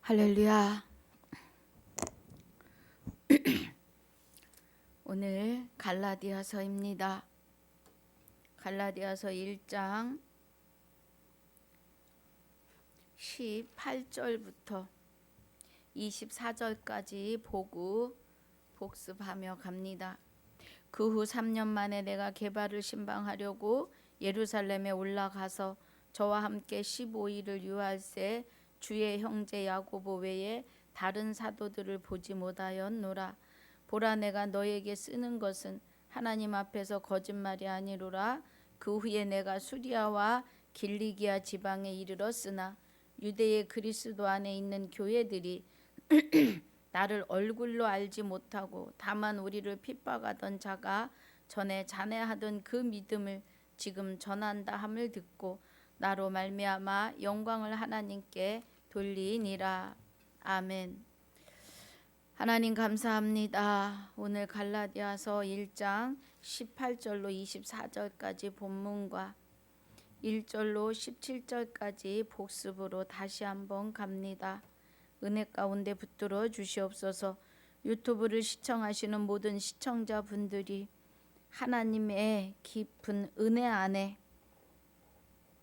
할렐루야. 오늘 갈라디아서입니다. 갈라디아서 1장 18절부터 24절까지 보고 복습하며 갑니다. 그 후 3년 만에 내가 게바를 신방하려고 예루살렘에 올라가서 저와 함께 15일을 유할세 주의 형제 야고보 외에 다른 사도들을 보지 못하였노라. 보라, 내가 너에게 쓰는 것은 하나님 앞에서 거짓말이 아니로라. 그 후에 내가 수리아와 길리기아 지방에 이르렀으나 유대의 그리스도 안에 있는 교회들이 나를 얼굴로 알지 못하고 다만 우리를 핍박하던 자가 전에 잔해하던 그 믿음을 지금 전한다 함을 듣고 나로 말미암아 영광을 하나님께 돌리니라. 아멘. 하나님 감사합니다. 오늘 갈라디아서 1장 18절로 24절까지 본문과 1절로 17절까지 복습으로 다시 한번 갑니다. 은혜 가운데 붙들어 주시옵소서. 유튜브를 시청하시는 모든 시청자분들이 하나님의 깊은 은혜 안에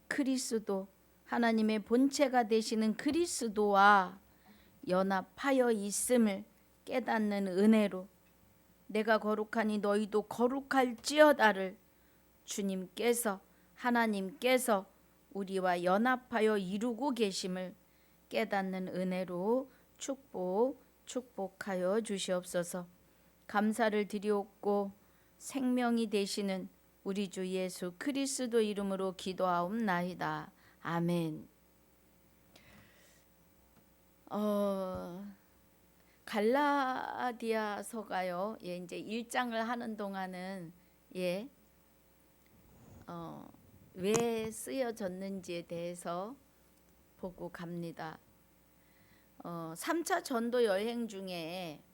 그리스도, 하나님의 본체가 되시는 그리스도와 연합하여 있음을 깨닫는 은혜로 내가 거룩하니 너희도 거룩할지어다를 주님께서, 하나님께서 우리와 연합하여 이루고 계심을 깨닫는 은혜로 축복하여 주시옵소서. 감사를 드리옵고 생명이 되시는 우리 주 예수 그리스도 이름으로 기도하옵나이다. 아멘. 갈라디아서가요. 이제 1장을 하는 동안은 왜 쓰여졌는지에 대해서 보고 갑니다. 3차 전도 여행 중에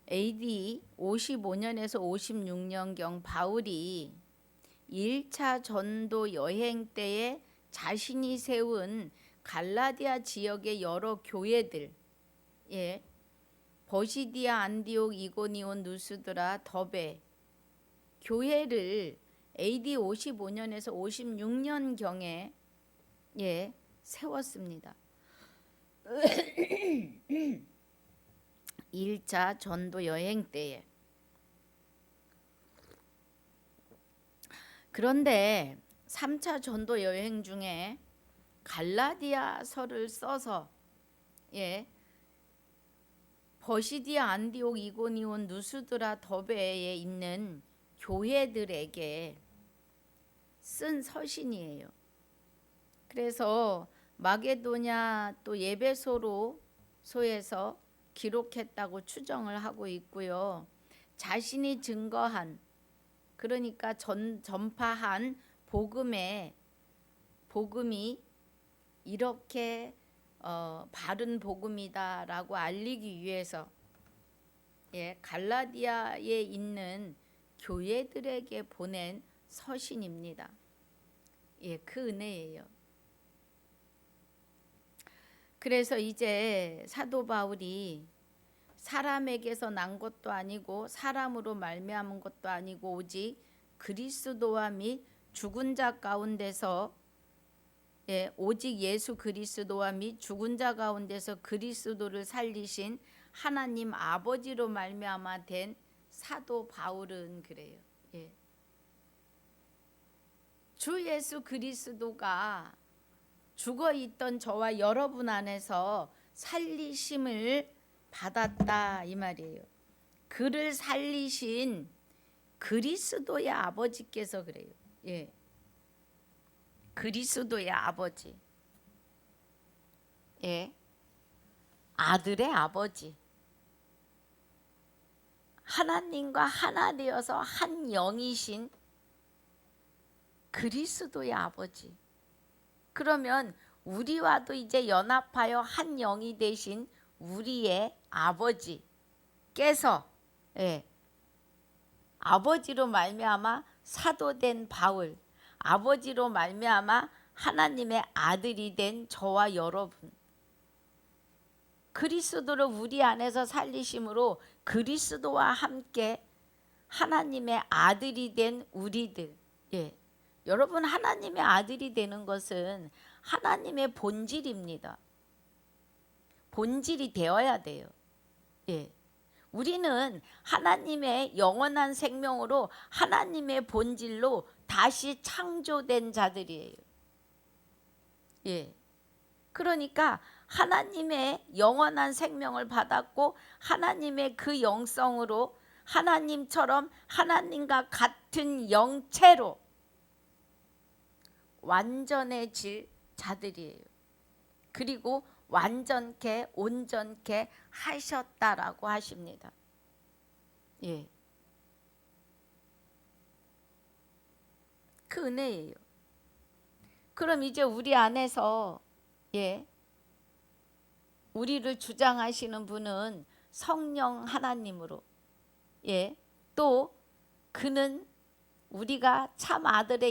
AD 55년에서 56년경 바울이 1차 전도 여행 때에 자신이 세운 갈라디아 지역의 여러 교회들, 버시디아, 안디옥, 이고니온, 누스드라, 더베 교회를 AD 55년에서 56년경에 세웠습니다. 1차 전도 여행 때에. 그런데 3차 전도 여행 중에 갈라디아서를 써서 버시디아, 안디옥, 이고니온, 누스드라, 더베에 있는 교회들에게 쓴 서신이에요. 그래서 마게도냐 또 예배소에서 기록했다고 추정을 하고 있고요. 자신이 증거한, 그러니까 전파한 복음이 이렇게 바른 복음이다라고 알리기 위해서 갈라디아에 있는 교회들에게 보낸 서신입니다. 그 은혜예요. 그래서 이제 사도 바울이 사람에게서 난 것도 아니고 사람으로 말미암은 것도 아니고 오직 그리스도와 및 죽은 자 가운데서 오직 예수 그리스도와 및 죽은 자 가운데서 그리스도를 살리신 하나님 아버지로 말미암아 된 사도 바울은 그래요. 주 예수 그리스도가 죽어 있던 저와 여러분 안에서 살리심을 받았다 이 말이에요. 그를 살리신 그리스도의 아버지께서 그래요. 그리스도의 아버지, 아들의 아버지, 하나님과 하나 되어서 한 영이신 그리스도의 아버지. 그러면 우리와도 이제 연합하여 한 영이 되신 우리의 아버지께서 아버지로 말미암아 사도된 바울, 아버지로 말미암아 하나님의 아들이 된 저와 여러분, 그리스도를 우리 안에서 살리심으로 그리스도와 함께 하나님의 아들이 된 우리들. 예. 여러분, 하나님의 아들이 되는 것은 하나님의 본질입니다. 본질이 되어야 돼요. 예. 우리는 하나님의 영원한 생명으로 하나님의 본질로 다시 창조된 자들이에요. 예. 그러니까 하나님의 영원한 생명을 받았고 하나님의 그 영성으로 하나님처럼 하나님과 같은 영체로 완전해질 자들이에요. 그리고 완전케 온전케 하셨다라고 하십니다. 예. 그 은혜예요. 그럼 이제 우리 안에서 우리를 주장하시는 분은 성령 하나님으로 또 그는 우리가 참 아들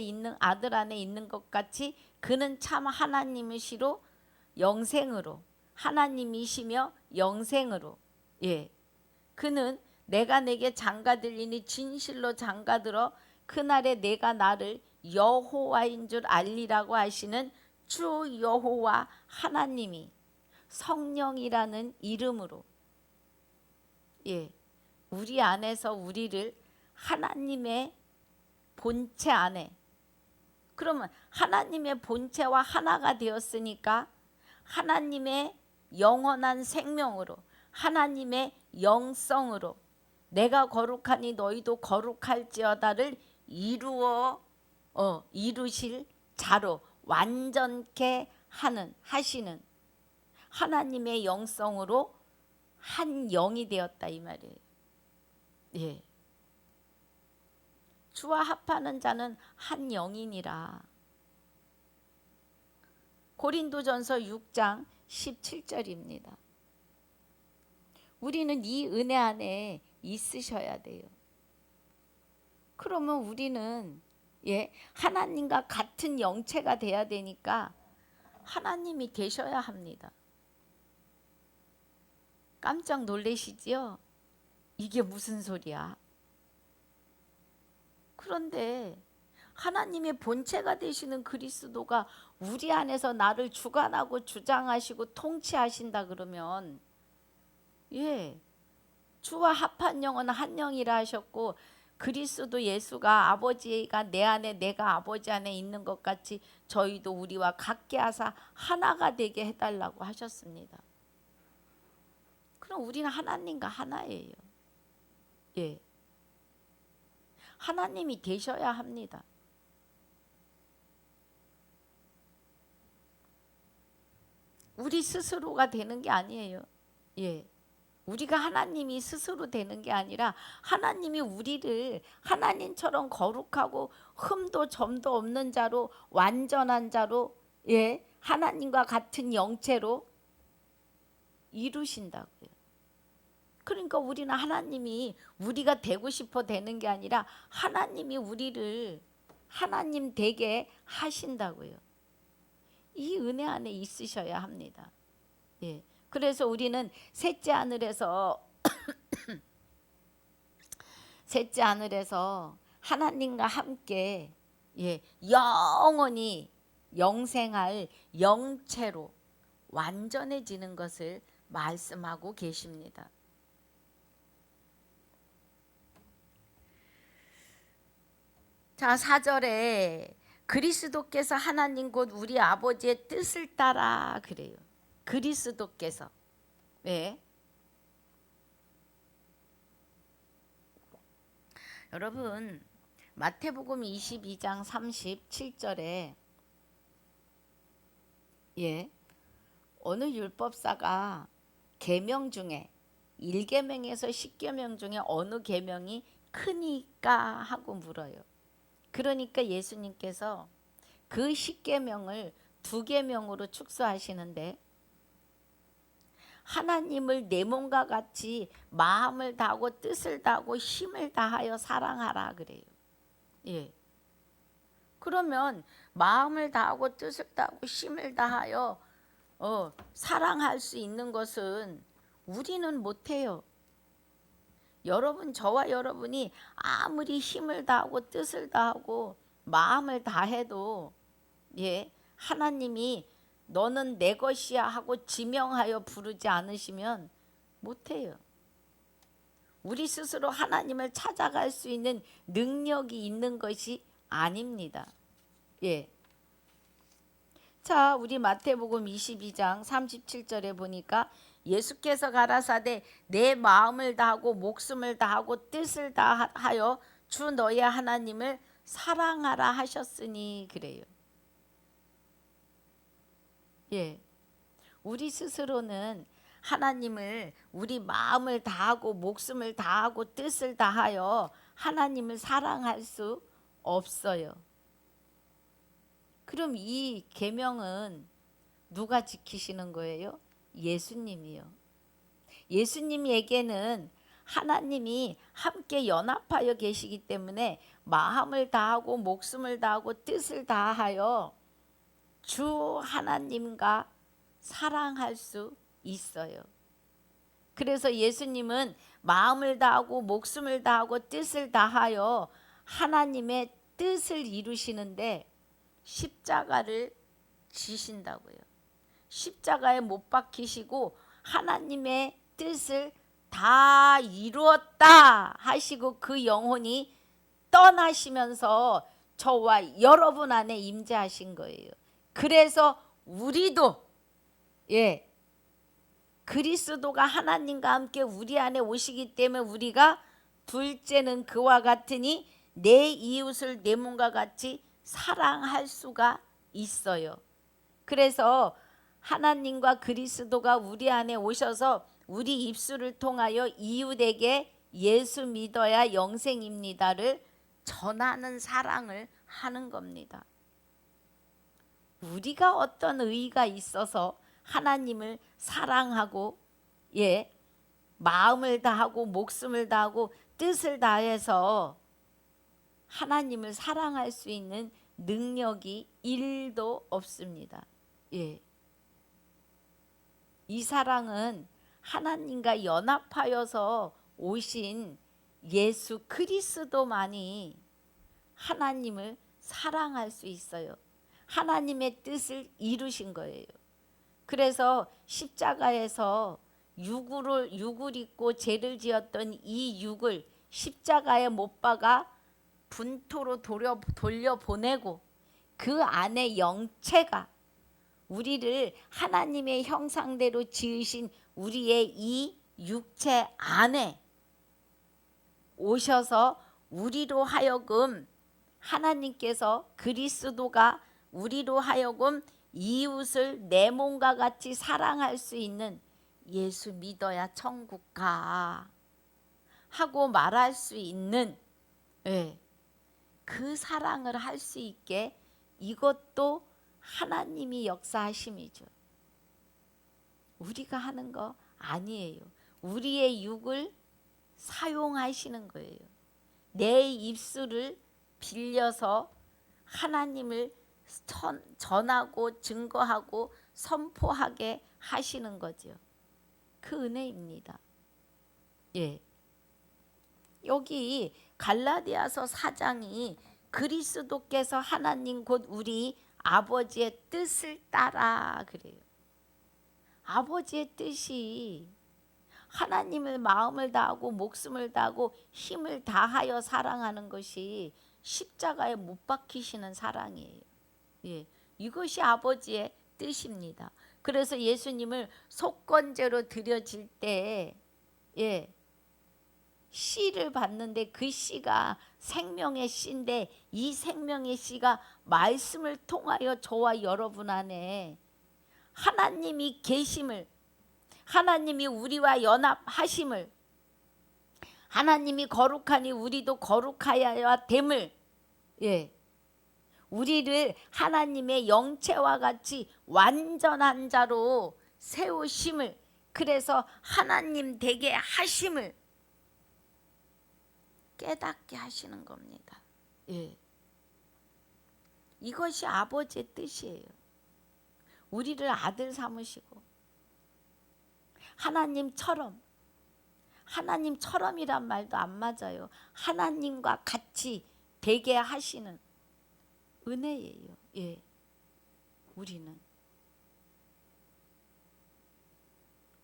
안에 있는 것 같이 그는 참 하나님이시로 영생으로 하나님이시며 영생으로 그는 내가 내게 장가들리니 진실로 장가들어 그날에 내가 나를 여호와인 줄 알리라고 하시는 주 여호와 하나님이 성령이라는 이름으로 우리 안에서 우리를 하나님의 본체 안에, 그러면 하나님의 본체와 하나가 되었으니까 하나님의 영원한 생명으로 하나님의 영성으로 내가 거룩하니 너희도 거룩할지어다를 이루실 자로 완전케 하시는 하나님의 영성으로 한 영이 되었다 이 말이에요. 예. 주와 합하는 자는 한 영이니라. 고린도전서 6장 17절입니다. 우리는 이 은혜 안에 있으셔야 돼요. 그러면 우리는 하나님과 같은 영체가 돼야 되니까 하나님이 되셔야 합니다. 깜짝 놀라시지요? 이게 무슨 소리야? 그런데 하나님의 본체가 되시는 그리스도가 우리 안에서 나를 주관하고 주장하시고 통치하신다 그러면 주와 합한 영은 한 영이라 하셨고 그리스도 예수가 아버지가 내 안에 내가 아버지 안에 있는 것 같이 저희도 우리와 같게 하사 하나가 되게 해달라고 하셨습니다. 그럼 우리는 하나님과 하나예요. 하나님이 되셔야 합니다. 우리 스스로가 되는 게 아니에요. 우리가 하나님이 스스로 되는 게 아니라 하나님이 우리를 하나님처럼 거룩하고 흠도 점도 없는 자로 완전한 자로 하나님과 같은 영체로 이루신다고요. 그러니까 우리는 하나님이 우리가 되고 싶어 되는 게 아니라 하나님이 우리를 하나님 되게 하신다고요. 이 은혜 안에 있으셔야 합니다. 그래서 우리는 셋째 하늘에서 하나님과 함께 영원히 영생할 영체로 완전해지는 것을 말씀하고 계십니다. 자, 4절에 그리스도께서 하나님 곧 우리 아버지의 뜻을 따라 그래요. 그리스도께서 여러분 마태복음 22장 37절에 어느 율법사가 계명 중에 1계명에서 10계명 중에 어느 계명이 크니까 하고 물어요. 그러니까 예수님께서 그 10계명을 2계명으로 축소하시는데 하나님을 내 몸과 같이 마음을 다하고 뜻을 다하고 힘을 다하여 사랑하라 그래요. 그러면 마음을 다하고 뜻을 다하고 힘을 다하여 사랑할 수 있는 것은 우리는 못해요. 여러분, 저와 여러분이 아무리 힘을 다하고 뜻을 다하고 마음을 다해도 하나님이 너는 내 것이야 하고 지명하여 부르지 않으시면 못해요. 우리 스스로 하나님을 찾아갈 수 있는 능력이 있는 것이 아닙니다. 자, 우리 마태복음 22장 37절에 보니까 예수께서 가라사대 내 마음을 다하고 목숨을 다하고 뜻을 다하여 주 너의 하나님을 사랑하라 하셨으니 그래요. 우리 스스로는 하나님을 우리 마음을 다하고 목숨을 다하고 뜻을 다하여 하나님을 사랑할 수 없어요. 그럼 이 계명은 누가 지키시는 거예요? 예수님이요. 예수님에게는 하나님이 함께 연합하여 계시기 때문에 마음을 다하고 목숨을 다하고 뜻을 다하여 주 하나님과 사랑할 수 있어요. 그래서 예수님은 마음을 다하고 목숨을 다하고 뜻을 다하여 하나님의 뜻을 이루시는데 십자가를 지신다고요. 십자가에 못 박히시고 하나님의 뜻을 다 이루었다 하시고 그 영혼이 떠나시면서 저와 여러분 안에 임재하신 거예요. 그래서 우리도 그리스도가 하나님과 함께 우리 안에 오시기 때문에 우리가 둘째는 그와 같으니 내 이웃을 내 몸과 같이 사랑할 수가 있어요. 그래서 하나님과 그리스도가 우리 안에 오셔서 우리 입술을 통하여 이웃에게 예수 믿어야 영생입니다를 전하는 사랑을 하는 겁니다. 우리가 어떤 의의가 있어서 하나님을 사랑하고 마음을 다하고 목숨을 다하고 뜻을 다해서 하나님을 사랑할 수 있는 능력이 1도 없습니다. 이 사랑은 하나님과 연합하여서 오신 예수 그리스도만이 하나님을 사랑할 수 있어요. 하나님의 뜻을 이루신 거예요. 그래서 십자가에서 육을 입고 죄를 지었던 이 육을 십자가에 못 박아 분토로 돌려보내고 그 안에 영체가 우리를 하나님의 형상대로 지으신 우리의 이 육체 안에 오셔서 우리로 하여금 하나님께서 그리스도가 우리로 하여금 이웃을 내 몸과 같이 사랑할 수 있는 예수 믿어야 천국 가 하고 말할 수 있는 그 사랑을 할 수 있게 이것도 하나님이 역사하심이죠. 우리가 하는 거 아니에요. 우리의 육을 사용하시는 거예요. 내 입술을 빌려서 하나님을 전하고 증거하고 선포하게 하시는 거죠. 그 은혜입니다. 여기 갈라디아서 4장이 그리스도께서 하나님 곧 우리 아버지의 뜻을 따라 그래요. 아버지의 뜻이 하나님을 마음을 다하고 목숨을 다하고 힘을 다하여 사랑하는 것이 십자가에 못 박히시는 사랑이에요. 이것이 아버지의 뜻입니다. 그래서 예수님을 속건제로 드려질 때 씨를 받는데 그 씨가 생명의 씨인데 이 생명의 씨가 말씀을 통하여 저와 여러분 안에 하나님이 계심을, 하나님이 우리와 연합하심을, 하나님이 거룩하니 우리도 거룩하여야 됨을, 우리를 하나님의 영체와 같이 완전한 자로 세우심을, 그래서 하나님 되게 하심을 깨닫게 하시는 겁니다. 이것이 아버지의 뜻이에요. 우리를 아들 삼으시고 하나님처럼이란 말도 안 맞아요. 하나님과 같이 되게 하시는 은혜예요. 예, 우리는.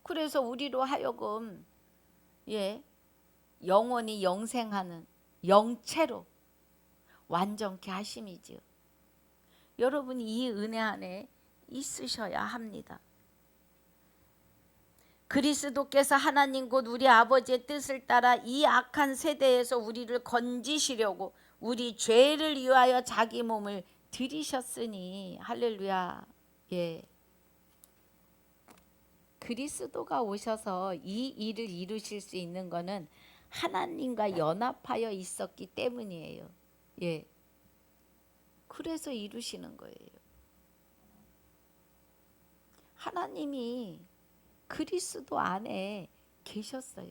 그래서 우리로 하여금 영원히 영생하는 영체로 완전케 하심이지요. 여러분이 이 은혜 안에 있으셔야 합니다. 그리스도께서 하나님 곧 우리 아버지의 뜻을 따라 이 악한 세대에서 우리를 건지시려고 우리 죄를 위하여 자기 몸을 들이셨으니 할렐루야. 예. 그리스도가 오셔서 이 일을 이루실 수 있는 것은 하나님과 연합하여 있었기 때문이에요. 예. 그래서 이루시는 거예요. 하나님이 그리스도 안에 계셨어요.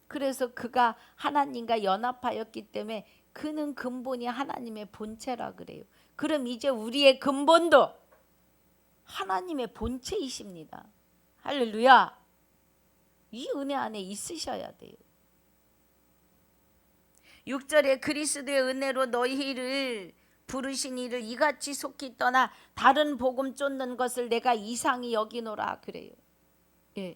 그래서 그가 하나님과 연합하였기 때문에 그는 근본이 하나님의 본체라 그래요. 그럼 이제 우리의 근본도 하나님의 본체이십니다. 할렐루야. 이 은혜 안에 있으셔야 돼요. 6절에 그리스도의 은혜로 너희를 부르신 이를 이같이 속히 떠나 다른 복음 쫓는 것을 내가 이상히 여기노라 그래요. 예.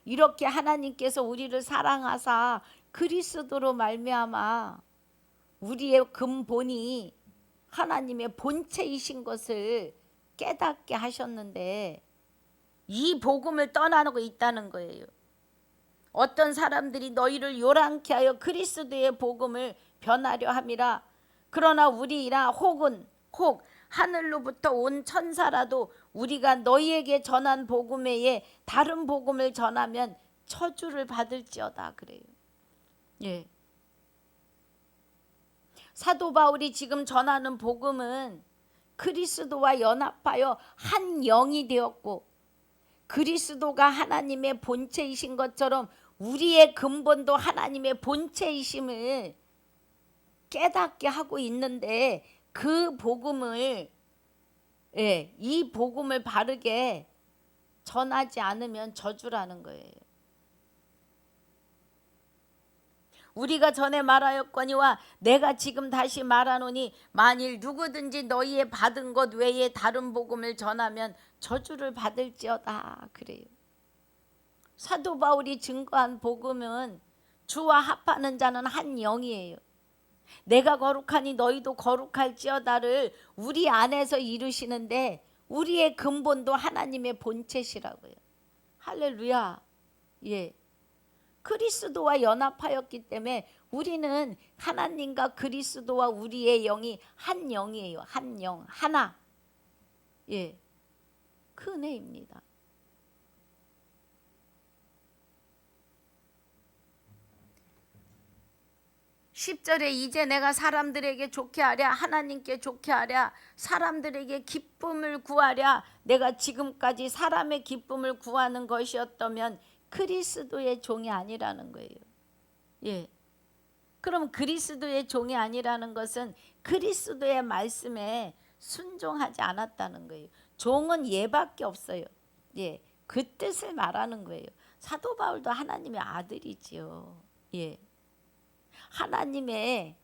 이렇게 하나님께서 우리를 사랑하사 그리스도로 말미암아 우리의 근본이 하나님의 본체이신 것을 깨닫게 하셨는데 이 복음을 떠나고 있다는 거예요. 어떤 사람들이 너희를 요란케 하여 그리스도의 복음을 변하려 함이라. 그러나 우리나 혹 하늘로부터 온 천사라도 우리가 너희에게 전한 복음 외에 다른 복음을 전하면 저주를 받을지어다 그래요. 예. 사도 바울이 지금 전하는 복음은 그리스도와 연합하여 한 영이 되었고 그리스도가 하나님의 본체이신 것처럼 우리의 근본도 하나님의 본체이심을 깨닫게 하고 있는데 그 복음을 이 복음을 바르게 전하지 않으면 저주라는 거예요. 우리가 전에 말하였거니와 내가 지금 다시 말하노니 만일 누구든지 너희의 받은 것 외에 다른 복음을 전하면 저주를 받을지어다 그래요. 사도 바울이 증거한 복음은 주와 합하는 자는 한 영이에요. 내가 거룩하니 너희도 거룩할지어다를 우리 안에서 이루시는데 우리의 근본도 하나님의 본체시라고요. 할렐루야. 예. 그리스도와 연합하였기 때문에 우리는 하나님과 그리스도와 우리의 영이 한 영이에요. 한 영, 하나. 예. 그 은혜입니다. (10절에) 이제 내가 사람들에게 좋게 하랴 하나님께 좋게 하랴 사람들에게 기쁨을 구하랴. 내가 지금까지 사람의 기쁨을 구하는 것이었다면 그리스도의 종이 아니라는 거예요. 예. 그럼 그리스도의 종이 아니라는 것은 그리스도의 말씀에 순종하지 않았다는 거예요. 종은 예밖에 없어요. 예. 그 뜻을 말하는 거예요. 사도 바울도 하나님의 아들이지요. 예. 하나님의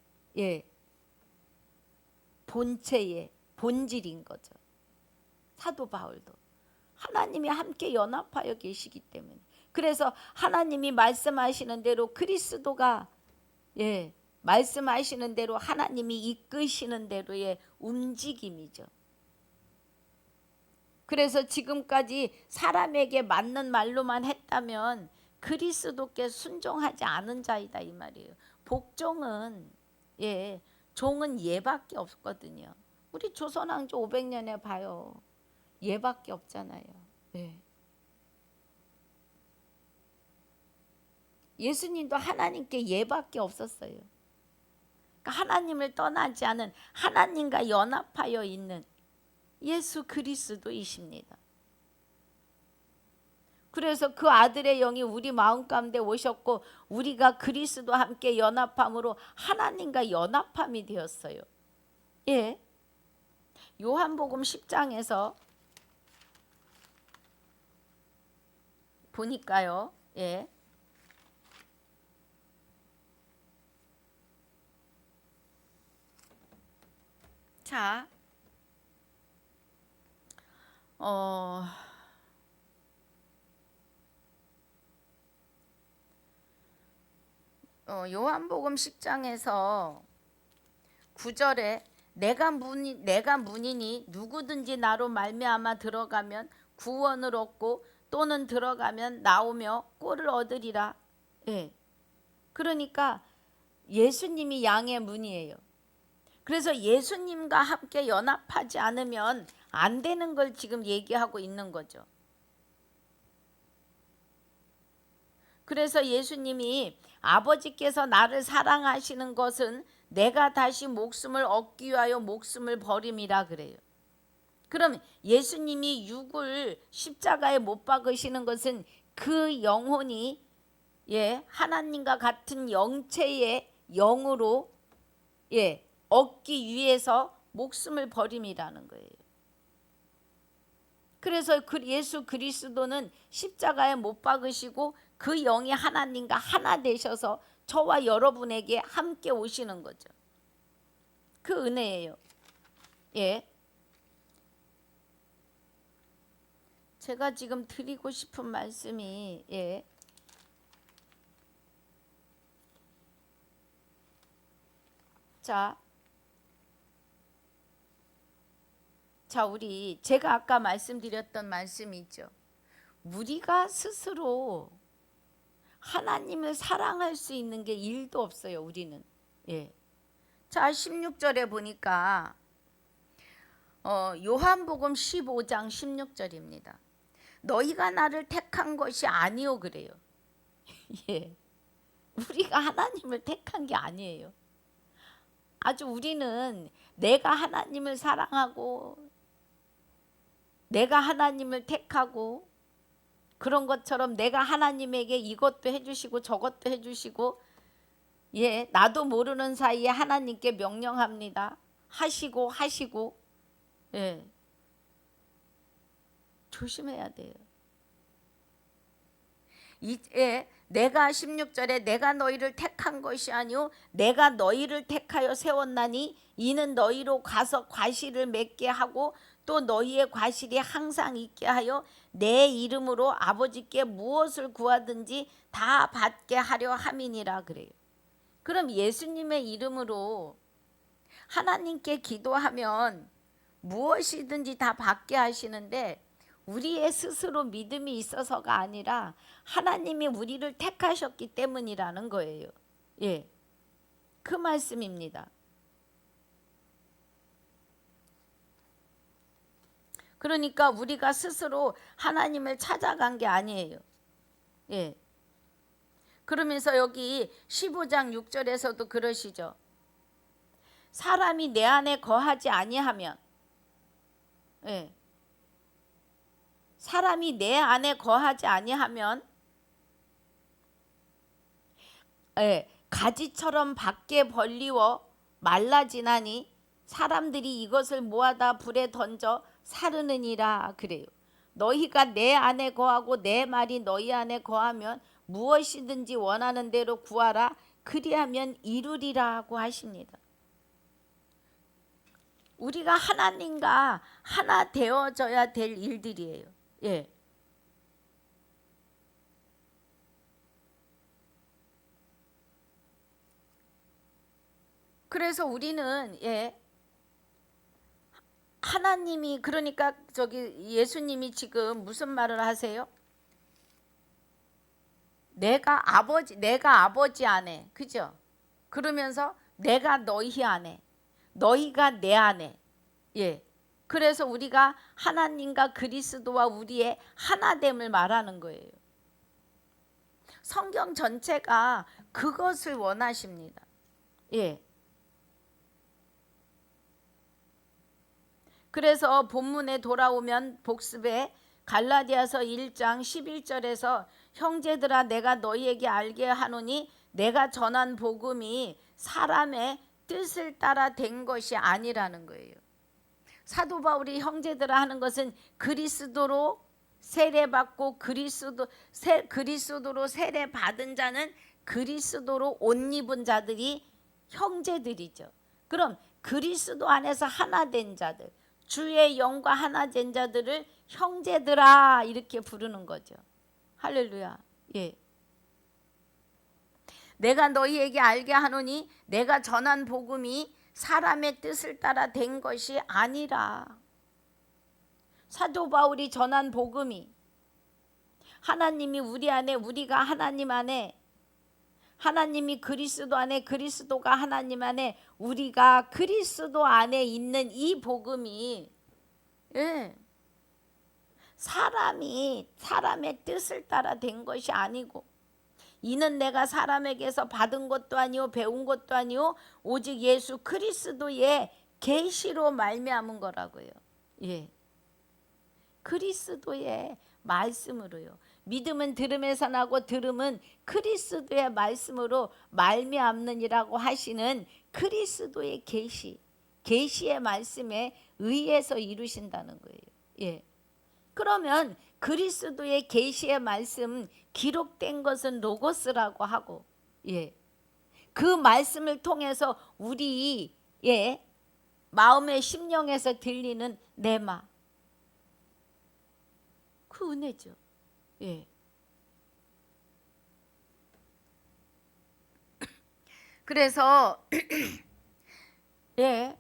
본체의 본질인 거죠. 사도 바울도 하나님이 함께 연합하여 계시기 때문에 그래서 하나님이 말씀하시는 대로 그리스도가 말씀하시는 대로 하나님이 이끄시는 대로의 움직임이죠. 그래서 지금까지 사람에게 맞는 말로만 했다면 그리스도께 순종하지 않은 자이다 이 말이에요. 복종은 종은 예밖에 없거든요. 우리 조선왕조 500년에 봐요. 예밖에 없잖아요. 예수님도 하나님께 예밖에 없었어요. 그러니까 하나님을 떠나지 않은 하나님과 연합하여 있는 예수 그리스도이십니다. 그래서 그 아들의 영이 우리 마음 가운데 오셨고 우리가 그리스도와 함께 연합함으로 하나님과 연합함이 되었어요. 예. 요한복음 10장에서 보니까요. 예. 자, 요한복음 10장에서 9절에 내가 문이니 누구든지 나로 말미암아 들어가면 구원을 얻고 또는 들어가면 나오며 꼴을 얻으리라. 예. 그러니까 예수님이 양의 문이에요. 그래서 예수님과 함께 연합하지 않으면 안 되는 걸 지금 얘기하고 있는 거죠. 그래서 예수님이 아버지께서 나를 사랑하시는 것은 내가 다시 목숨을 얻기 위하여 목숨을 버림이라 그래요. 그럼 예수님이 육을 십자가에 못 박으시는 것은 그 영혼이 하나님과 같은 영체의 영으로 얻기 위해서 목숨을 버림이라는 거예요. 그래서 예수 그리스도는 십자가에 못 박으시고 그 영이 하나님과 하나 되셔서 저와 여러분에게 함께 오시는 거죠. 그 은혜예요. 예. 제가 지금 드리고 싶은 말씀이 자, 우리 제가 아까 말씀드렸던 말씀이 있죠. 우리가 스스로 하나님을 사랑할 수 있는 게 일도 없어요. 우리는. 자, 16절에 보니까 요한복음 15장 16절입니다. 너희가 나를 택한 것이 아니요 그래요. 우리가 하나님을 택한 게 아니에요. 아주 우리는 내가 하나님을 사랑하고 내가 하나님을 택하고 그런 것처럼 내가 하나님에게 이것도 해주시고 저것도 해주시고 나도 모르는 사이에 하나님께 명령합니다. 하시고 조심해야 돼요. 내가 16절에 내가 너희를 택한 것이 아니요 내가 너희를 택하여 세웠나니 이는 너희로 가서 과실을 맺게 하고 또 너희의 과실이 항상 있게 하여 내 이름으로 아버지께 무엇을 구하든지 다 받게 하려 함이니라 그래요. 그럼 예수님의 이름으로 하나님께 기도하면 무엇이든지 다 받게 하시는데 우리의 스스로 믿음이 있어서가 아니라 하나님이 우리를 택하셨기 때문이라는 거예요. 그 말씀입니다. 그러니까 우리가 스스로 하나님을 찾아간 게 아니에요. 그러면서 여기 15장 6절에서도 그러시죠. 사람이 내 안에 거하지 아니하면 사람이 내 안에 거하지 아니하면 가지처럼 밖에 벌리워 말라지나니 사람들이 이것을 모아다 불에 던져 사르느니라 그래요. 너희가 내 안에 거하고 내 말이 너희 안에 거하면 무엇이든지 원하는 대로 구하라 그리하면 이루리라고 하십니다. 우리가 하나님과 하나 되어져야 될 일들이에요. 그래서 우리는 하나님이 그러니까 예수님이 지금 무슨 말을 하세요? 내가 아버지 안에 그죠? 그러면서 내가 너희 안에 너희가 내 안에 그래서 우리가 하나님과 그리스도와 우리의 하나됨을 말하는 거예요. 성경 전체가 그것을 원하십니다. 그래서 본문에 돌아오면 복습에 갈라디아서 1장 11절에서 형제들아 내가 너희에게 알게 하노니 내가 전한 복음이 사람의 뜻을 따라 된 것이 아니라는 거예요. 사도 바울이 형제들아 하는 것은 그리스도로 세례받고 그리스도로 세례받은 자는 그리스도로 옷 입은 자들이 형제들이죠. 그럼 그리스도 안에서 하나 된 자들, 주의 영과 하나 된 자들을 형제들아 이렇게 부르는 거죠. 할렐루야. 예. 내가 너희에게 알게 하노니 내가 전한 복음이 사람의 뜻을 따라 된 것이 아니라. 사도 바울이 전한 복음이 하나님이 우리 안에, 우리가 하나님 안에, 하나님이 그리스도 안에, 그리스도가 하나님 안에, 우리가 그리스도 안에 있는 이 복음이 사람의 뜻을 따라 된 것이 아니고, 이는 내가 사람에게서 받은 것도 아니요 배운 것도 아니요 오직 예수 그리스도의 계시로 말미암은 거라고요. 예. 그리스도의 말씀으로요. 믿음은 들음에서 나고 들음은 그리스도의 말씀으로 말미암느니라고 하시는 그리스도의 계시의 말씀에 의해서 이루신다는 거예요. 예. 그러면 그리스도의 계시의 말씀 기록된 것은 로고스라고 하고, 예. 그 말씀을 통해서 우리 마음의 심령에서 들리는 내마, 그 은혜죠. 예. 그래서 예,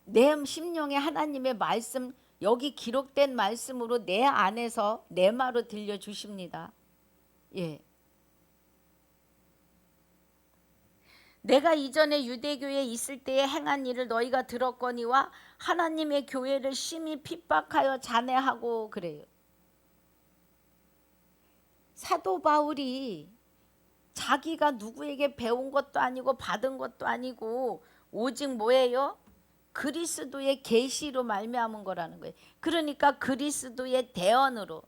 내 심령에 하나님의 말씀, 여기 기록된 말씀으로 내 안에서 내마로 들려주십니다. 예. 내가 이전에 유대교에 있을 때에 행한 일을 너희가 들었거니와 하나님의 교회를 심히 핍박하여 잔해하고 그래요. 사도 바울이 자기가 누구에게 배운 것도 아니고 받은 것도 아니고 오직 뭐예요? 그리스도의 계시로 말미암은 거라는 거예요. 그러니까 그리스도의 대언으로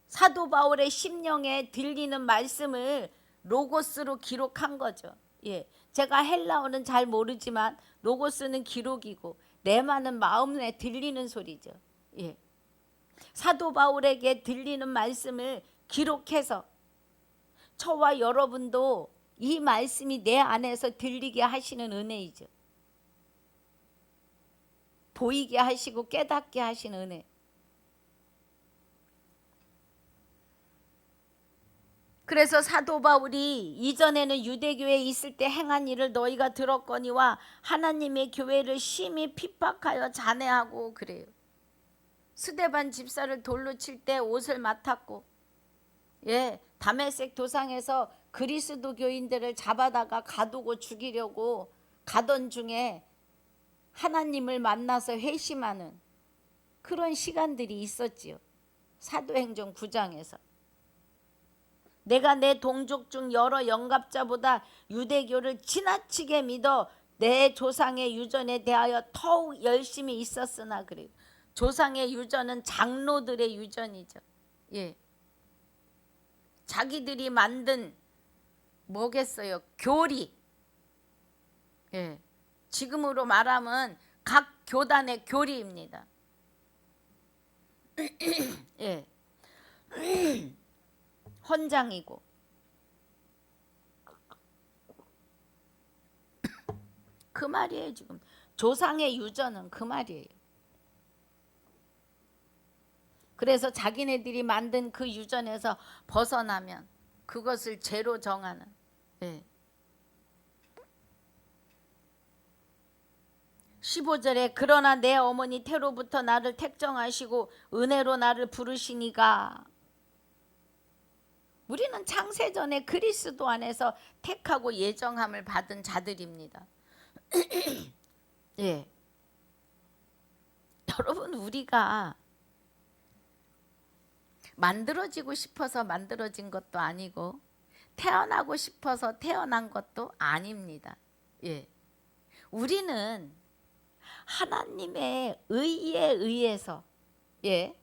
사도 바울의 심령에 들리는 말씀을 로고스로 기록한 거죠. 예, 제가 헬라어는 잘 모르지만 로고스는 기록이고 내마는 마음에 들리는 소리죠. 예, 사도 바울에게 들리는 말씀을 기록해서 저와 여러분도 이 말씀이 내 안에서 들리게 하시는 은혜이죠. 보이게 하시고 깨닫게 하시는 은혜. 그래서 사도 바울이 이전에는 유대교에 있을 때 행한 일을 너희가 들었거니와 하나님의 교회를 심히 핍박하여 잔해하고 그래요. 스데반 집사를 돌로 칠 때 옷을 맡았고, 예, 다메섹 도상에서 그리스도 교인들을 잡아다가 가두고 죽이려고 가던 중에 하나님을 만나서 회심하는 그런 시간들이 있었지요. 사도행전 9장에서. 내가 내 동족 중 여러 영갑자보다 유대교를 지나치게 믿어 내 조상의 유전에 대하여 더욱 열심히 있었으나 그래요. 조상의 유전은 장로들의 유전이죠. 예. 자기들이 만든 뭐겠어요? 교리. 예. 지금으로 말하면 각 교단의 교리입니다. 예. 헌장이고 그 말이에요. 지금 조상의 유전은 그 말이에요. 그래서 자기네들이 만든 그 유전에서 벗어나면 그것을 죄로 정하는. 예. 15절에 그러나 내 어머니 태로부터 나를 택정하시고 은혜로 나를 부르시니가. 우리는 창세전에 그리스도 안에서 택하고 예정함을 받은 자들입니다. 예. 여러분, 우리가 만들어지고 싶어서 만들어진 것도 아니고 태어나고 싶어서 태어난 것도 아닙니다. 예. 우리는 하나님의 의에 의해서 예.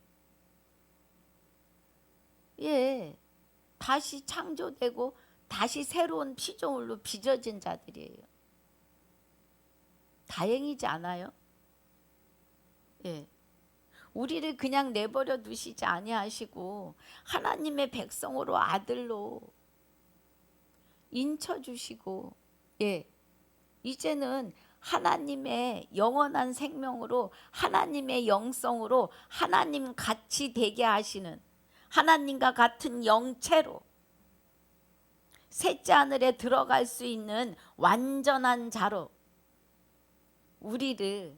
다시 창조되고 다시 새로운 피조물로 빚어진 자들이에요. 다행이지 않아요? 예. 우리를 그냥 내버려 두시지 아니하시고 하나님의 백성으로 아들로 인쳐 주시고, 예. 이제는 하나님의 영원한 생명으로, 하나님의 영성으로 하나님 같이 되게 하시는, 하나님과 같은 영체로 셋째 하늘에 들어갈 수 있는 완전한 자로 우리를,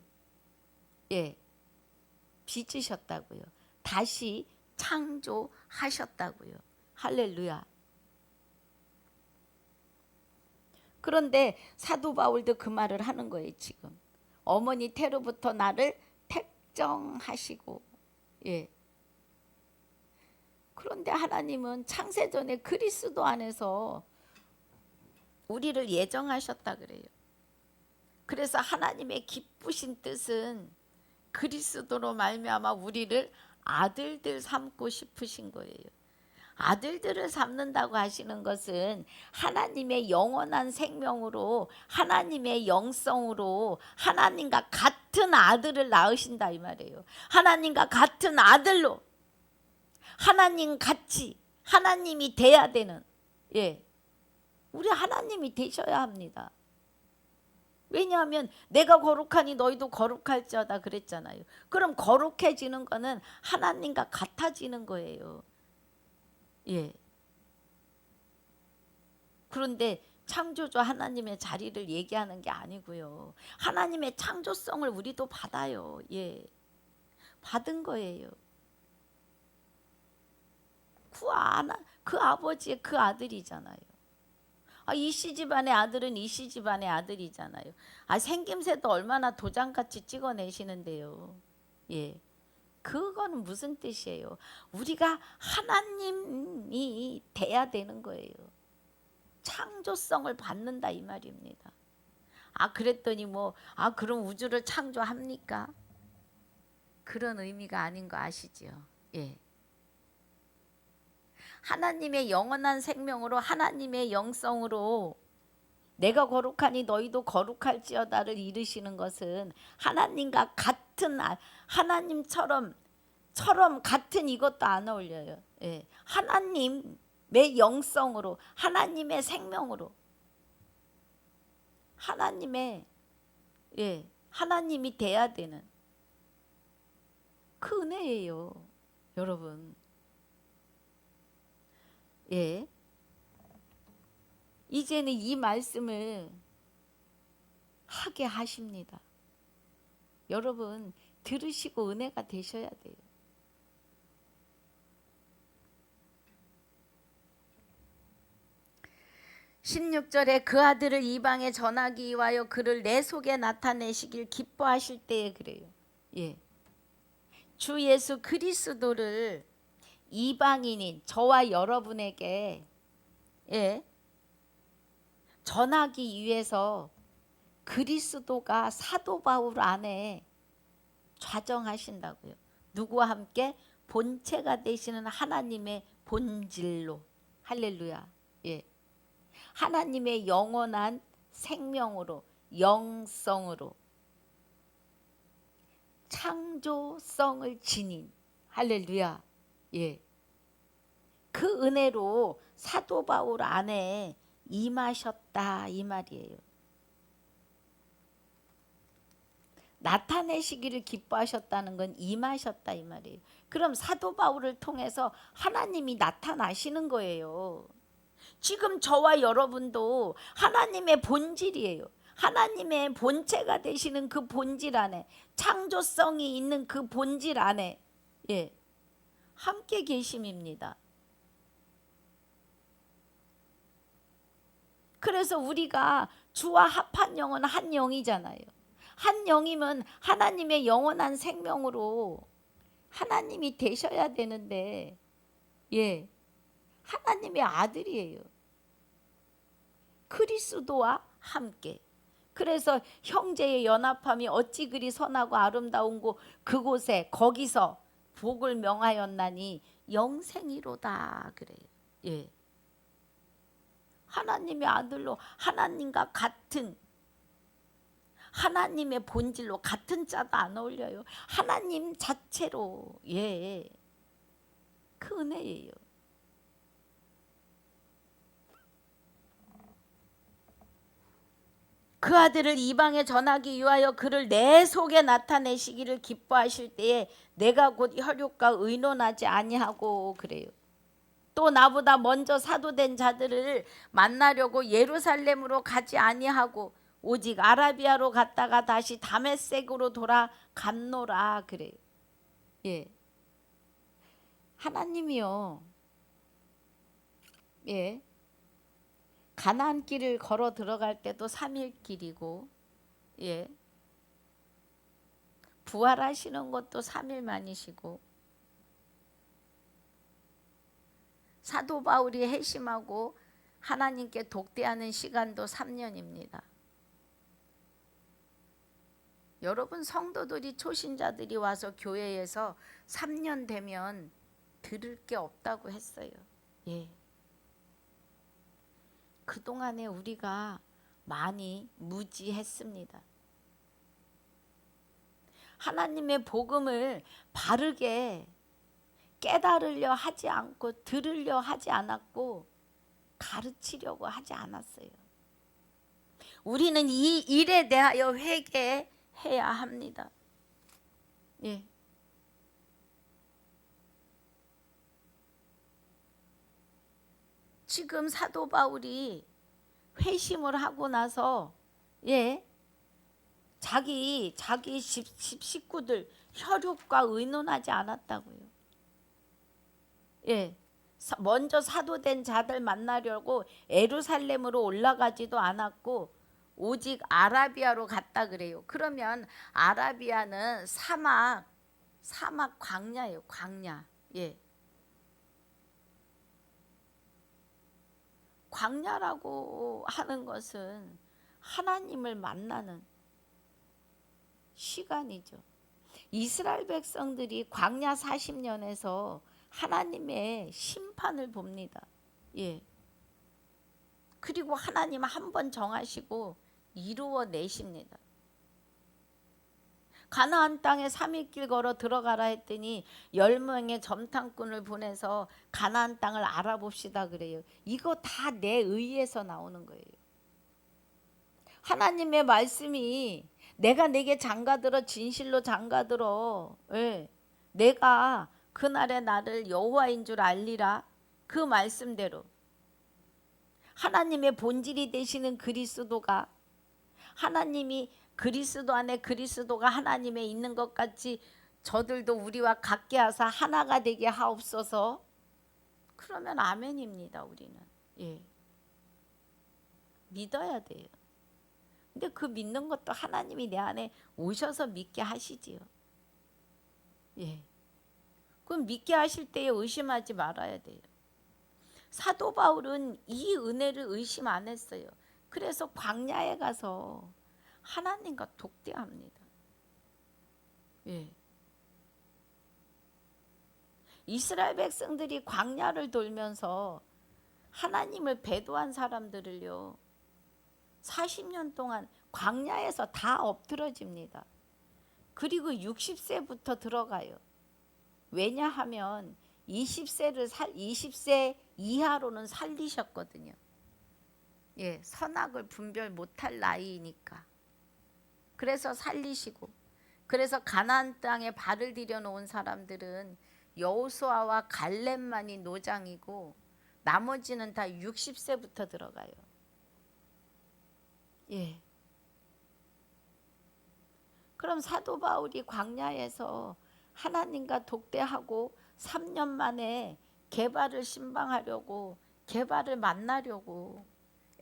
예, 빚으셨다고요. 다시 창조하셨다고요. 할렐루야. 그런데 사도 바울도 그 말을 하는 거예요. 지금 어머니 태로부터 나를 택정하시고, 예. 그런데 하나님은 창세전에 그리스도 안에서 우리를 예정하셨다 그래요. 그래서 하나님의 기쁘신 뜻은 그리스도로 말미암아 우리를 아들들 삼고 싶으신 거예요. 아들들을 삼는다고 하시는 것은 하나님의 영원한 생명으로, 하나님의 영성으로 하나님과 같은 아들을 낳으신다 이 말이에요. 하나님과 같은 아들로 하나님 같이 하나님이 돼야 되는, 예, 우리 하나님이 되셔야 합니다. 왜냐하면 내가 거룩하니 너희도 거룩할지어다 그랬잖아요. 그럼 거룩해지는 거는 하나님과 같아지는 거예요. 예. 그런데 창조주 하나님의 자리를 얘기하는 게 아니고요. 하나님의 창조성을 우리도 받아요. 예. 받은 거예요. 그 아버지의 그 아들이잖아요. 이씨 집안의 아들은 이씨 집안의 아들이잖아요. 생김새도 얼마나 도장같이 찍어내시는데요. 예. 그거는 무슨 뜻이에요? 우리가 하나님이 돼야 되는 거예요. 창조성을 받는다 이 말입니다. 그랬더니 그럼 우주를 창조합니까? 그런 의미가 아닌 거 아시죠? 예. 하나님의 영원한 생명으로, 하나님의 영성으로 내가 거룩하니 너희도 거룩할지어다를 이루시는 것은 하나님과 같은, 하나님처럼 같은 이것도 안 어울려요. 예. 하나님의 영성으로, 하나님의 생명으로, 하나님이 돼야 되는 그 은혜예요, 여러분. 예. 이제는 이 말씀을 하게 하십니다. 여러분 들으시고 은혜가 되셔야 돼요. (16절에) 그 아들을 이방에 전하기 위하여 그를 내 속에 나타내시길 기뻐하실 때에 그래요. 예. 주 예수 그리스도를 이방인인 저와 여러분에게, 예, 전하기 위해서 그리스도가 사도 바울 안에 좌정하신다고요. 누구와 함께? 본체가 되시는 하나님의 본질로. 할렐루야. 예. 하나님의 영원한 생명으로, 영성으로, 창조성을 지닌, 할렐루야. 예. 그 은혜로 사도 바울 안에 임하셨다 이 말이에요. 나타내시기를 기뻐하셨다는 건 임하셨다 이 말이에요. 그럼 사도 바울을 통해서 하나님이 나타나시는 거예요. 지금 저와 여러분도 하나님의 본질이에요. 하나님의 본체가 되시는 그 본질 안에, 창조성이 있는 그 본질 안에, 예, 함께 계심입니다. 그래서 우리가 주와 합한 영은 한 영이잖아요. 한 영이면 하나님의 영원한 생명으로 하나님이 되셔야 되는데, 예, 하나님의 아들이에요. 그리스도와 함께. 그래서 형제의 연합함이 어찌 그리 선하고 아름다운고 그곳에 거기서 복을 명하였나니 영생이로다 그래요. 예. 하나님의 아들로 하나님과 같은, 하나님의 본질로 같은 자도 안 어울려요. 하나님 자체로. 예, 그 은혜예요. 그 아들을 이방에 전하기 위하여 그를 내 속에 나타내시기를 기뻐하실 때에 내가 곧 혈육과 의논하지 아니하고 그래요. 또 나보다 먼저 사도된 자들을 만나려고 예루살렘으로 가지 아니하고 오직 아라비아로 갔다가 다시 다메섹으로 돌아갔노라 그래요. 예, 하나님이요. 예, 가나안 길을 걸어 들어갈 때도 3일 길이고, 예, 부활하시는 것도 3일 만이시고, 사도 바울이 회심하고 하나님께 독대하는 시간도 3년입니다. 여러분 성도들이 초신자들이 와서 교회에서 3년 되면 들을 게 없다고 했어요. 예. 그동안에 우리가 많이 무지했습니다. 하나님의 복음을 바르게 깨달으려 하지 않고 들으려 하지 않았고 가르치려고 하지 않았어요. 우리는 이 일에 대하여 회개해야 합니다. 예. 지금 사도 바울이 회심을 하고 나서 예, 자기 식구들 혈육과 의논하지 않았다고요. 예, 먼저 사도된 자들 만나려고 예루살렘으로 올라가지도 않았고 오직 아라비아로 갔다 그래요. 그러면 아라비아는 사막 광야예요. 광야. 예. 광야라고 하는 것은 하나님을 만나는 시간이죠. 이스라엘 백성들이 광야 40년에서 하나님의 심판을 봅니다. 예. 그리고 하나님 한 번 정하시고 이루어내십니다. 가나안 땅에 3일 길 걸어 들어가라 했더니 10명의 점탕꾼을 보내서 가나안 땅을 알아봅시다 그래요. 이거 다 내 의에서 나오는 거예요. 하나님의 말씀이 내가 내게 장가들어 진실로 장가들어. 예. 내가 그날의 나를 여호와인 줄 알리라. 그 말씀대로 하나님의 본질이 되시는 그리스도가 하나님이 그리스도 안에 그리스도가 하나님에 있는 것 같이 저들도 우리와 같게 하사 하나가 되게 하옵소서. 그러면 아멘입니다. 우리는 예, 믿어야 돼요. 근데 그 믿는 것도 하나님이 내 안에 오셔서 믿게 하시지요. 예, 그럼 믿게 하실 때에 의심하지 말아야 돼요. 사도 바울은 이 은혜를 의심 안 했어요. 그래서 광야에 가서 하나님과 독대합니다. 예. 이스라엘 백성들이 광야를 돌면서 하나님을 배도한 사람들을요 40년 동안 광야에서 다 엎드러집니다. 그리고 60세부터 들어가요. 왜냐하면 20세 이하로는 살리셨거든요. 예, 선악을 분별 못할 나이니까. 그래서 살리시고, 그래서 가나안 땅에 발을 들여놓은 사람들은 여호수아와 갈렙만이 노장이고 나머지는 다 60세부터 들어가요. 예. 그럼 사도 바울이 광야에서 하나님과 독대하고 3년 만에 게바를 신방하려고 게바를 만나려고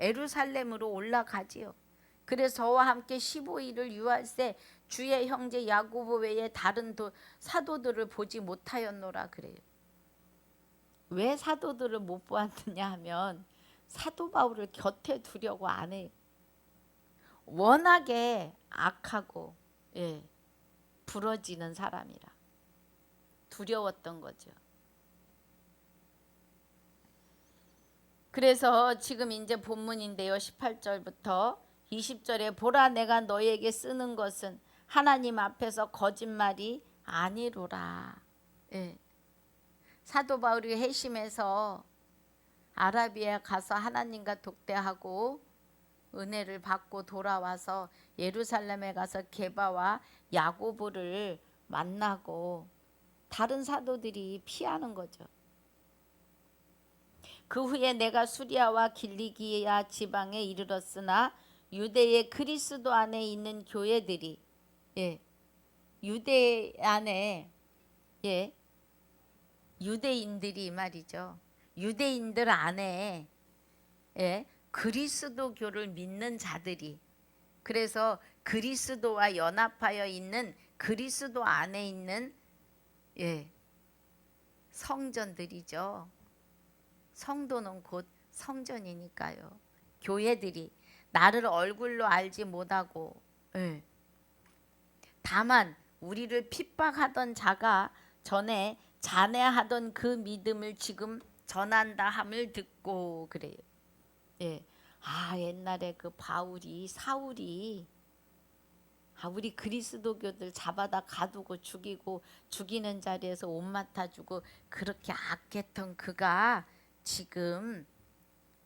예루살렘으로 올라가지요. 그래서 저와 함께 15일을 유할세 주의 형제 야고보 외에 다른 사도들을 보지 못하였노라 그래요. 왜 사도들을 못 보았느냐 하면 사도 바울을 곁에 두려고 안 해요. 워낙에 악하고 예, 부러지는 사람이라 두려웠던 거죠. 그래서 지금 이제 본문인데요. 18절부터 20절에 보라 내가 너에게 쓰는 것은 하나님 앞에서 거짓말이 아니로라. 예. 사도 바울이 회심해서 아라비아에 가서 하나님과 독대하고 은혜를 받고 돌아와서 예루살렘에 가서 게바와 야고보를 만나고 다른 사도들이 피하는 거죠. 그 후에 내가 수리아와 길리기아 지방에 이르렀으나 유대의 그리스도 안에 있는 교회들이 유대 안에 유대인들이 말이죠. 유대인들 안에 그리스도교를 믿는 자들이, 그래서 그리스도와 연합하여 있는 그리스도 안에 있는 성전들이죠. 성도는 곧 성전이니까요. 교회들이 나를 얼굴로 알지 못하고 다만 우리를 핍박하던 자가 전에 잔해하던 그 믿음을 지금 전한다 함을 듣고 그래요. 옛날에 그 사울이 우리 그리스도교들 잡아다 가두고 죽이고 죽이는 자리에서 옷 맡아주고 그렇게 악했던 그가 지금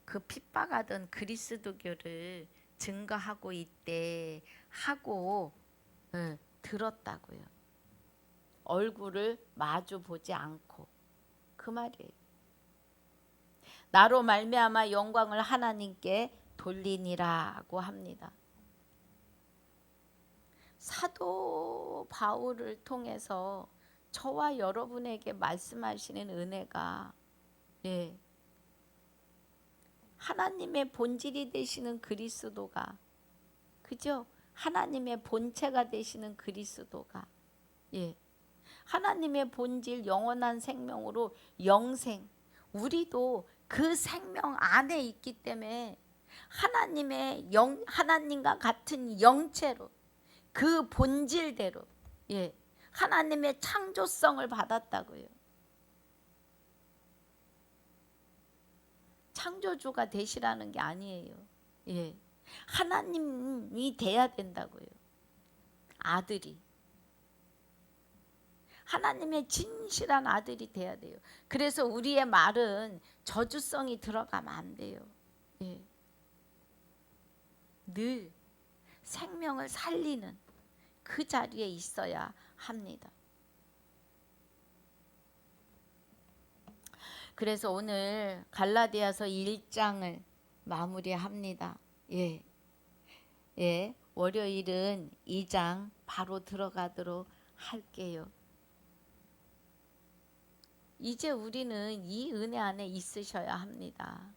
그 핍박하던 그리스도교를 증거하고 있대 하고 들었다고요. 얼굴을 마주 보지 않고 그 말이에요. 나로 말미암아 영광을 하나님께 돌리니라고 합니다. 사도 바울을 통해서 저와 여러분에게 말씀하시는 은혜가 하나님의 본질이 되시는 그리스도가, 그죠? 하나님의 본체가 되시는 그리스도가 하나님의 본질 영원한 생명으로 영생, 우리도 그 생명 안에 있기 때문에 하나님과 같은 영체로 그 본질대로 하나님의 창조성을 받았다고요. 창조주가 되시라는 게 아니에요. 하나님이 돼야 된다고요. 아들이. 하나님의 진실한 아들이 돼야 돼요. 그래서 우리의 말은 저주성이 들어가면 안 돼요. 늘 생명을 살리는 그 자리에 있어야 합니다. 그래서 오늘 갈라디아서 1장을 마무리합니다. 월요일은 2장 바로 들어가도록 할게요. 이제 우리는 이 은혜 안에 있으셔야 합니다.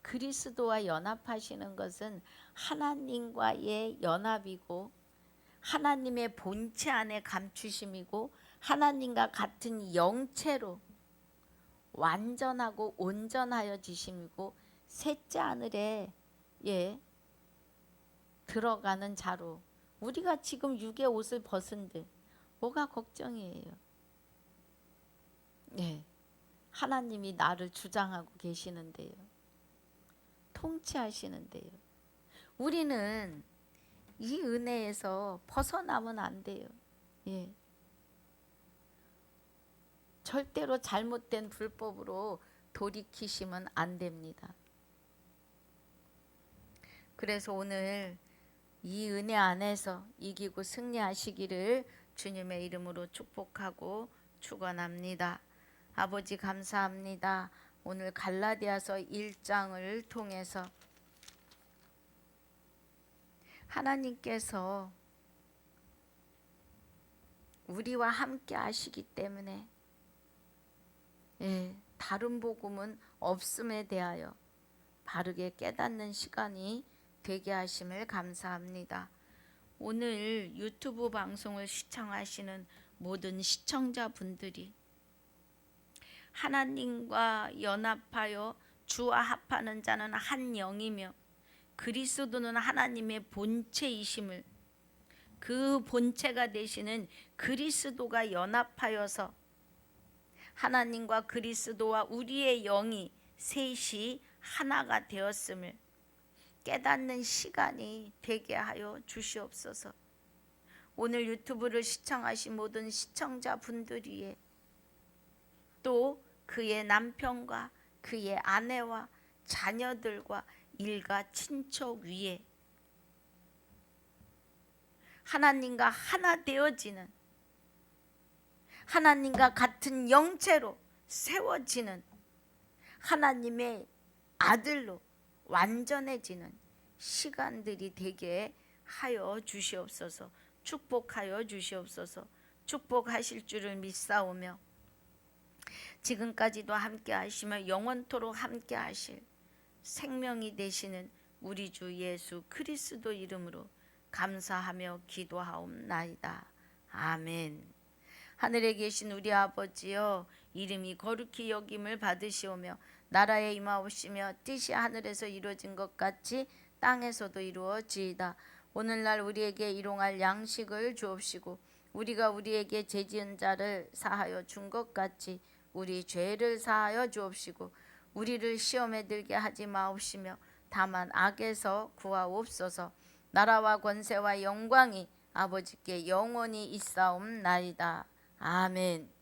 그리스도와 연합하시는 것은 하나님과의 연합이고 하나님의 본체 안에 감추심이고 하나님과 같은 영체로 완전하고 온전하여 지심이고 셋째 하늘에 들어가는 자로, 우리가 지금 육의 옷을 벗은들 뭐가 걱정이에요? 하나님이 나를 주장하고 계시는데요. 통치하시는데요. 우리는 이 은혜에서 벗어나면 안 돼요. 절대로 잘못된 불법으로 돌이키시면 안 됩니다. 그래서 오늘 이 은혜 안에서 이기고 승리하시기를 주님의 이름으로 축복하고 축원합니다. 아버지 감사합니다. 오늘 갈라디아서 1장을 통해서 하나님께서 우리와 함께 하시기 때문에 다른 복음은 없음에 대하여 바르게 깨닫는 시간이 되게 하심을 감사합니다. 오늘 유튜브 방송을 시청하시는 모든 시청자분들이 하나님과 연합하여 주와 합하는 자는 한 영이며 그리스도는 하나님의 본체이심을, 그 본체가 되시는 그리스도가 연합하여서 하나님과 그리스도와 우리의 영이 셋이 하나가 되었음을, 깨닫는 시간이 되게 하여 주시옵소서. 오늘 유튜브를 시청하신 모든 시청자분들 위에, 또 그의 남편과 그의 아내와 자녀들과 일가 친척 위에 하나님과 하나 되어지는, 하나님과 같은 영체로 세워지는 하나님의 아들로 완전해지는 시간들이 되게 하여 주시옵소서. 축복하여 주시옵소서. 축복하실 줄을 믿사오며 지금까지도 함께 하시며 영원토록 함께 하실 생명이 되시는 우리 주 예수 그리스도 이름으로 감사하며 기도하옵나이다. 아멘. 하늘에 계신 우리 아버지여, 이름이 거룩히 여김을 받으시오며 나라에 임하옵시며 뜻이 하늘에서 이루어진 것 같이 땅에서도 이루어지이다. 오늘날 우리에게 일용할 양식을 주옵시고 우리가 우리에게 죄지은 자를 사하여 준 것 같이 우리 죄를 사하여 주옵시고 우리를 시험에 들게 하지 마옵시며 다만 악에서 구하옵소서. 나라와 권세와 영광이 아버지께 영원히 있사옵나이다. 아멘.